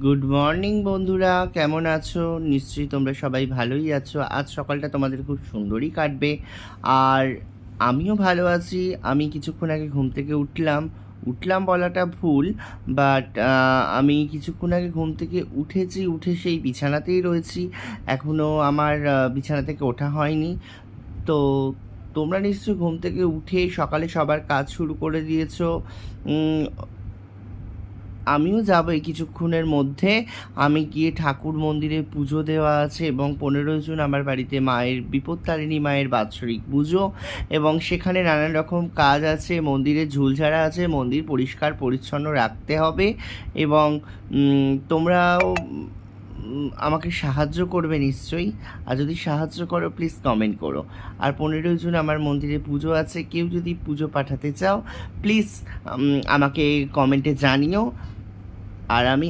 Good morning বন্ধুরা, কেমন আছো? নিশ্চয়ই তোমরা সবাই ভালোই আছো। আজ সকালটা তোমাদের খুব সুন্দরই কাটবে। আর আমিও ভালো আছি। আমি কিছুক্ষণ আগে ঘুম থেকে উঠলাম বলাটা ভুল, বাট আমি কিছুক্ষণ আগে ঘুম থেকে উঠে সেই বিছানাতেই রয়েছি। এখনও আমার বিছানা থেকে ওঠা হয়নি। তো তোমরা নিশ্চয়ই ঘুম থেকে উঠে সকালে সবার কাজ শুরু করে দিয়েছো। আমিও যাব এই কিছুক্ষণের মধ্যে। আমি গিয়ে ঠাকুর মন্দিরে পুজো দেওয়া আছে এবং 15 জুন আমার বাড়িতে মায়ের বিপত্তারিণী মায়ের বাৎসরিক পুজো, এবং সেখানে নানান রকম কাজ আছে। মন্দিরে ঝুলঝাড়া আছে, মন্দির পরিষ্কার পরিচ্ছন্ন রাখতে হবে। এবং তোমরাও আমাকে সাহায্য করবে নিশ্চয়ই। আর যদি সাহায্য করো প্লিজ কমেন্ট করো। আর 15 জুন আমার মন্দিরে পুজো আছে, কেউ যদি পুজো পাঠাতে চাও প্লিজ আমাকে কমেন্টে জানিও। আর আমি